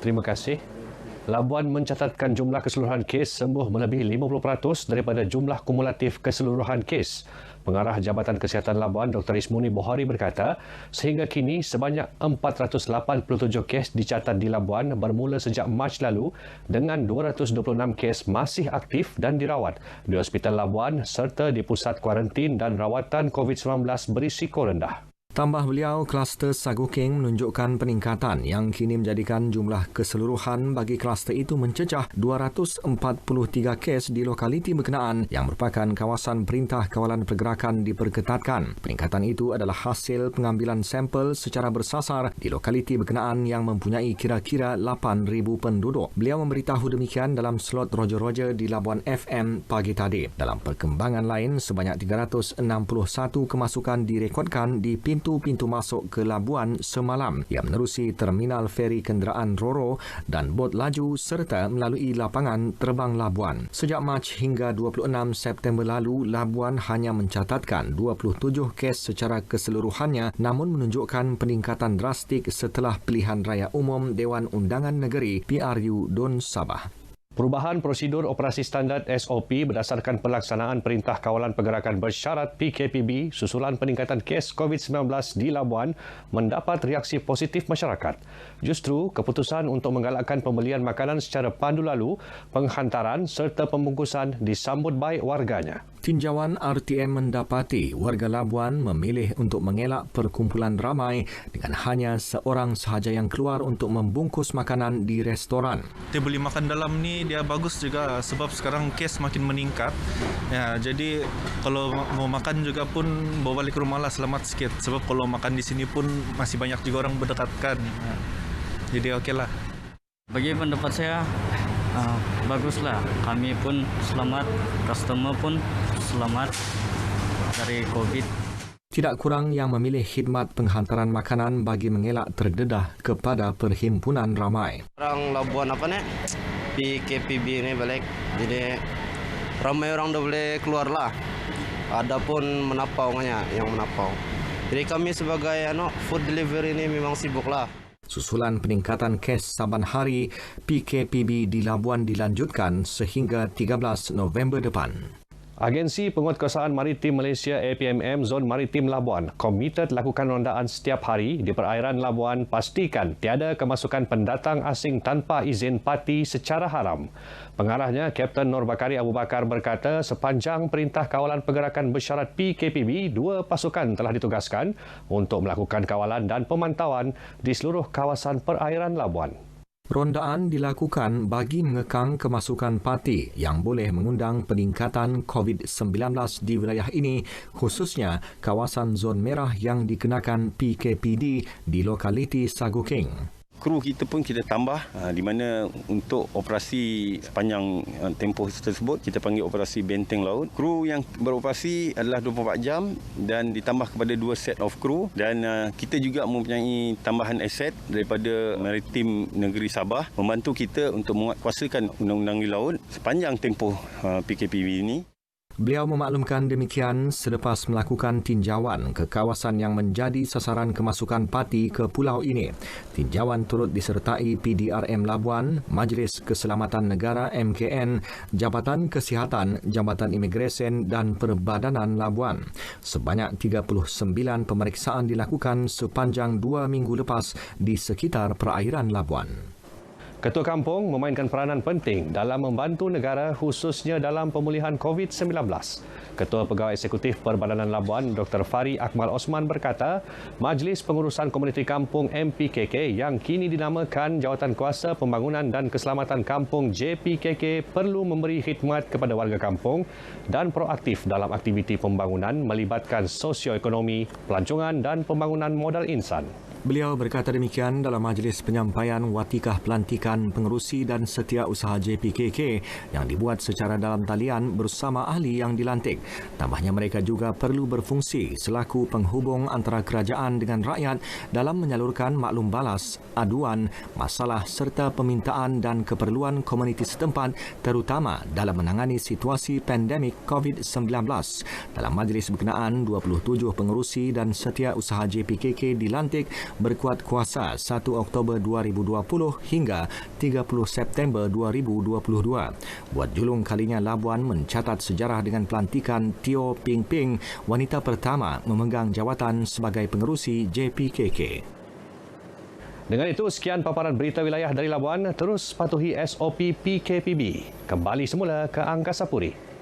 Terima kasih. Labuan mencatatkan jumlah keseluruhan kes sembuh melebihi 50% daripada jumlah kumulatif keseluruhan kes. Pengarah Jabatan Kesihatan Labuan, Dr. Ismuni Bohari berkata, sehingga kini sebanyak 487 kes dicatat di Labuan bermula sejak Mac lalu dengan 226 kes masih aktif dan dirawat di Hospital Labuan serta di pusat kuarantin dan rawatan COVID-19 berisiko rendah. Tambah beliau, kluster Saguking menunjukkan peningkatan yang kini menjadikan jumlah keseluruhan bagi kluster itu mencecah 243 kes di lokaliti berkenaan yang merupakan kawasan Perintah Kawalan Pergerakan diperketatkan. Peningkatan itu adalah hasil pengambilan sampel secara bersasar di lokaliti berkenaan yang mempunyai kira-kira 8,000 penduduk. Beliau memberitahu demikian dalam slot Roger-Roger di Labuan FM pagi tadi. Dalam perkembangan lain, sebanyak 361 kemasukan direkodkan di pintu masuk ke Labuan semalam yang menerusi terminal feri kenderaan Roro dan bot laju serta melalui lapangan terbang Labuan. Sejak Mac hingga 26 September lalu, Labuan hanya mencatatkan 27 kes secara keseluruhannya namun menunjukkan peningkatan drastik setelah pilihan raya umum Dewan Undangan Negeri PRU Dun Sabah. Perubahan prosedur operasi standard SOP berdasarkan pelaksanaan Perintah Kawalan Pergerakan Bersyarat PKPB susulan peningkatan kes COVID-19 di Labuan mendapat reaksi positif masyarakat. Justru, keputusan untuk menggalakkan pembelian makanan secara pandu lalu, penghantaran serta pembungkusan disambut baik warganya. Tinjauan RTM mendapati warga Labuan memilih untuk mengelak perkumpulan ramai dengan hanya seorang sahaja yang keluar untuk membungkus makanan di restoran. Kita boleh makan dalam ni dia bagus juga sebab sekarang kes makin meningkat. Ya, jadi kalau mau makan juga pun bawa balik ke rumah lah selamat sikit. Sebab kalau makan di sini pun masih banyak juga orang berdekatkan. Ya, jadi okeylah. Bagi pendapat saya, baguslah. Kami pun selamat, customer pun selamat dari COVID. Tidak kurang yang memilih khidmat penghantaran makanan bagi mengelak terdedah kepada perhimpunan ramai. Orang Labuan PKPB ni balik, jadi ramai orang dah boleh keluar lah. Ada pun yang menapau. Jadi kami sebagai food delivery ni memang sibuk lah. Susulan peningkatan kes saban hari, PKPB di Labuan dilanjutkan sehingga 13 November depan. Agensi Penguatkuasaan Maritim Malaysia APMM Zon Maritim Labuan komited lakukan rondaan setiap hari di perairan Labuan pastikan tiada kemasukan pendatang asing tanpa izin parti secara haram. Pengarahnya, Kapten Nur Bakari Abu Bakar berkata sepanjang Perintah Kawalan Pergerakan Bersyarat PKPB, 2 pasukan telah ditugaskan untuk melakukan kawalan dan pemantauan di seluruh kawasan perairan Labuan. Rondaan dilakukan bagi mengekang kemasukan parti yang boleh mengundang peningkatan COVID-19 di wilayah ini, khususnya kawasan zon merah yang dikenakan PKPD di lokaliti Saguking. Kru kita pun kita tambah di mana untuk operasi sepanjang tempoh tersebut kita panggil operasi benteng laut. Kru yang beroperasi adalah 24 jam dan ditambah kepada 2 set of kru dan kita juga mempunyai tambahan aset daripada Maritim Negeri Sabah membantu kita untuk menguatkuasakan undang-undang di laut sepanjang tempoh PKPB ini. Beliau memaklumkan demikian selepas melakukan tinjauan ke kawasan yang menjadi sasaran kemasukan parti ke pulau ini. Tinjauan turut disertai PDRM Labuan, Majlis Keselamatan Negara MKN, Jabatan Kesihatan, Jabatan Imigresen dan Perbadanan Labuan. Sebanyak 39 pemeriksaan dilakukan sepanjang 2 minggu lepas di sekitar perairan Labuan. Ketua Kampung memainkan peranan penting dalam membantu negara khususnya dalam pemulihan COVID-19. Ketua Pegawai Eksekutif Perbadanan Labuan, Dr. Fari Akmal Osman berkata, Majlis Pengurusan Komuniti Kampung MPKK yang kini dinamakan Jawatankuasa Pembangunan dan Keselamatan Kampung JPKK perlu memberi khidmat kepada warga kampung dan proaktif dalam aktiviti pembangunan melibatkan sosioekonomi, pelancongan dan pembangunan modal insan. Beliau berkata demikian dalam majlis penyampaian watikah pelantikan pengerusi dan setiausaha JPKK yang dibuat secara dalam talian bersama ahli yang dilantik. Tambahnya mereka juga perlu berfungsi selaku penghubung antara kerajaan dengan rakyat dalam menyalurkan maklum balas, aduan, masalah serta permintaan dan keperluan komuniti setempat terutama dalam menangani situasi pandemik COVID-19. Dalam majlis berkenaan, 27 pengerusi dan setiausaha JPKK dilantik berkuat kuasa 1 Oktober 2020 hingga 30 September 2022. Buat julung kalinya Labuan mencatat sejarah dengan pelantikan Teo Ping Ping, wanita pertama memegang jawatan sebagai pengerusi JPKK. Dengan itu, sekian paparan berita wilayah dari Labuan. Terus patuhi SOP PKPB. Kembali semula ke Angkasa Puri.